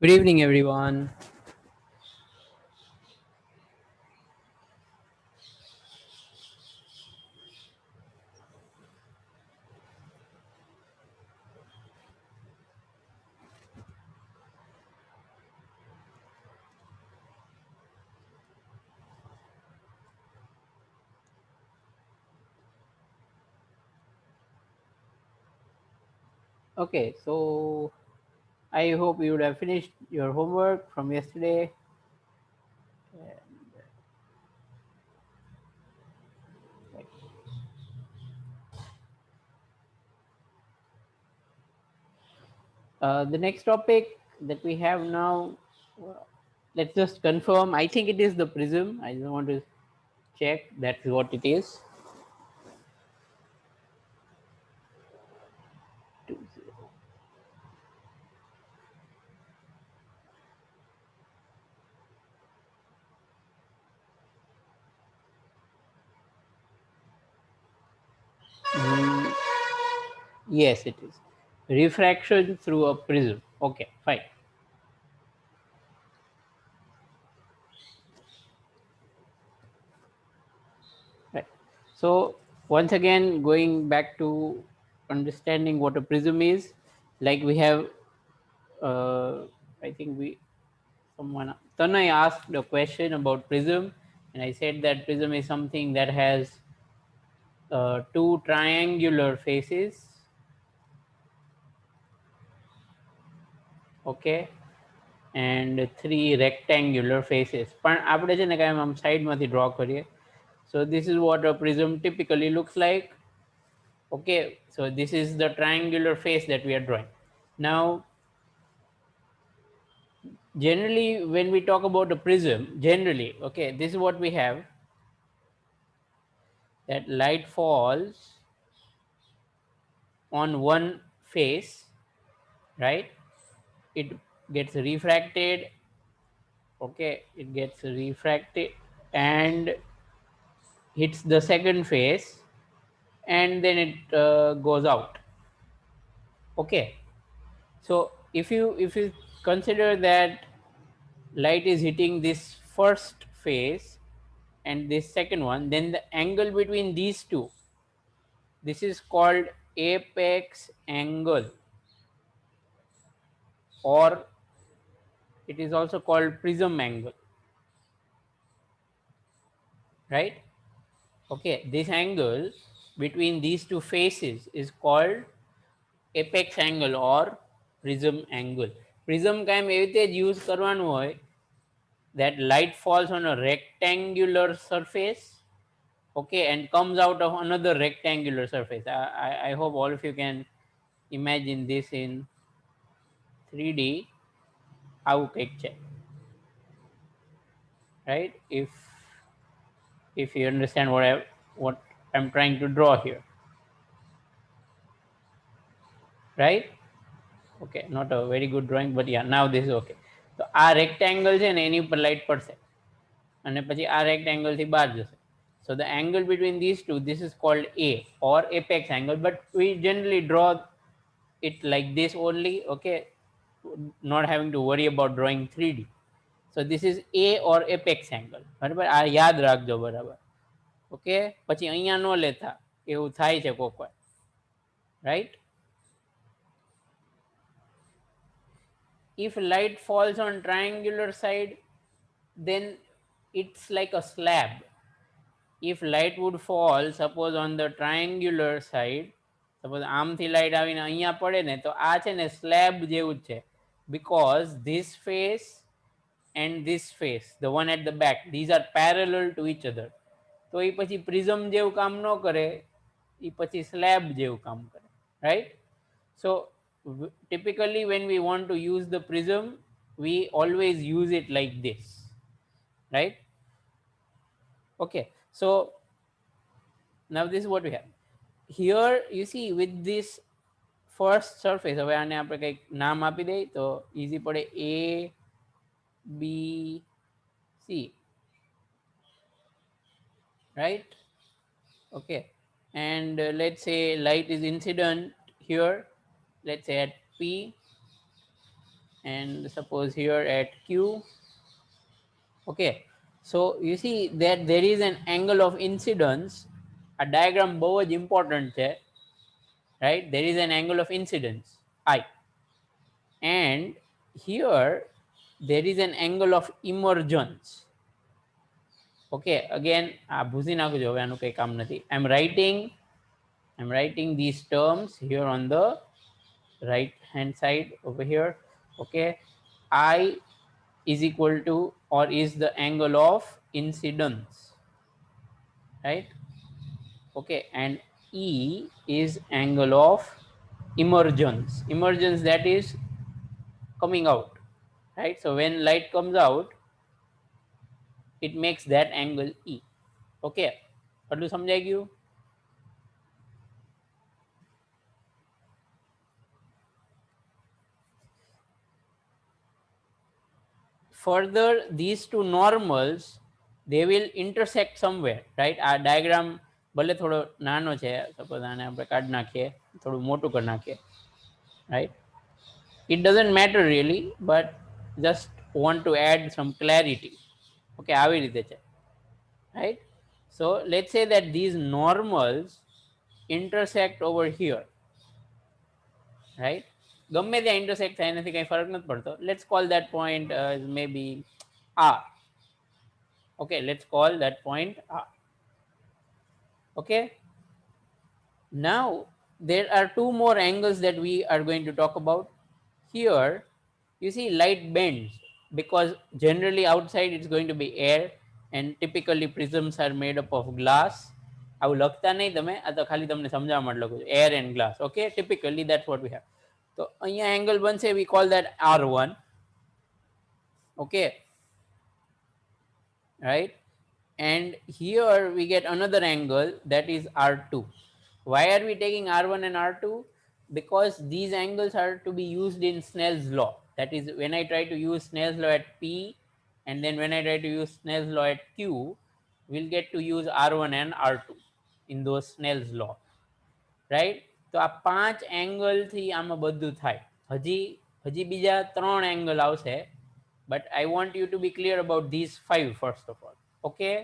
Good evening, everyone. Okay, so I hope you would have finished your homework from yesterday. The next topic that we have now, let's just confirm. I think it is the prism. I just want to check that's what it is. Mm, yes, it is. Refraction through a prism. Okay, fine. Right. So once again, going back to understanding what a prism is, like we have, I think someone Tanay asked a question about prism, and I said that prism is something that has two triangular faces, okay, and three rectangular faces. પણ આપણે છે ને કાંઈ આમ સાઈડમાંથી draw કરીએ. So this is what a prism typically looks like. Okay, so this is the triangular face that we are drawing. Now, generally, when we talk about a prism, generally, okay, this is what we have, that light falls on one face, right? It gets refracted, okay, it gets refracted and hits the second face, and then it goes out. Okay, so if you consider that light is hitting this first face and this second one, then the angle between these two, this is called apex angle, or it is also called prism angle, right? Okay, this angle between these two faces is called apex angle or prism angle. Prism કાયમ એવી રીતે જ use કરવાનું હોય that light falls on a rectangular surface, okay, and comes out of another rectangular surface. I hope all of you can imagine this in 3D. આવું કંઈક છે, right? If you understand what I'm trying to draw here, right? Okay, not a very good drawing, but yeah, now this is okay. So આ rectangle છે ને એની ઉપર light પડશે અને પછી આ rectangle થી બહાર જશે. So the angle between these two, this is called A or apex angle, but we generally draw it like this only, okay, not having to worry about drawing 3D. So this is A or apex angle, બરાબર? આ યાદ રાખજો, બરાબર? Okay, પછી અહીંયા ન લેતા, એવું થાય છે કોક વાર, right? If light falls on triangular side, then it's like a slab. If light would fall, suppose on the triangular side, suppose આમથી light આવીને અહીંયા પડે ને, તો આ છે ને slab જેવું જ છે, because this face and this face, the one at the back, these are parallel to each other. તો એ પછી prism જેવું કામ ન કરે, એ પછી slab જેવું કામ કરે, right? So typically when we want to use the prism, we always use it like this, right? Okay, so now this is what we have here. You see, with this first surface, હવે આને આપણે કંઈક નામ આપી દઈએ તો easy પડે. A B C, right? Okay, and let's say light is incident here, let's say at P, and suppose here at Q. Okay, so you see that there is an angle of incidence. A diagram બહુ જ important છે, right? There is an angle of incidence I, and here there is an angle of emergence. Okay, again ભૂસી નાખું છું, હવે આનું કંઈ કામ નથી. I'm writing these terms here on the right hand side over here. Okay, I is equal to or is the angle of incidence, right? Okay, and E is angle of emergence, that is coming out, right? So when light comes out, it makes that angle E. Okay, આટલું સમજાઈ ગયું? Further, these two normals, they will intersect somewhere, right? આ diagram ભલે થોડો નાનો છે, suppose આને આપણે કાઢી નાખીએ, થોડું મોટું કરી નાખીએ, right? It doesn't matter really, but just want to add some clarity. Okay, આવી રીતે છે, right? So let's say that these normals intersect over here, right? ગમે ત્યાં intersect થાય એનાથી કંઈ ફરક નથી પડતો. Let's call that point maybe R. Okay, let's call that point R. Okay, now there are two more angles that we are going to talk about. Here you see light bends because generally outside it's going to be air, and typically prisms are made up of glass. આવું લખતા નહીં તમે, આ તો ખાલી તમને સમજાવવા માટે લખું છું, air and glass. Okay, typically that's what we have. તો અહીંયા angle બનશે, we call that R1. Okay, right? And here we get another angle, that is R2. Why are we taking R1 and R2? Because these angles are to be used in Snell's law. That is, when I try to use Snell's law at P, and then when I try to use Snell's law at Q, we'll get to use R1 and R2 in those Snell's law, right? તો આ 5 એંગલથી આમાં બધું થાય. હજી બીજા 3 angle આવશે, but I want you to be clear about these 5 first of all. Okay,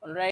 all right.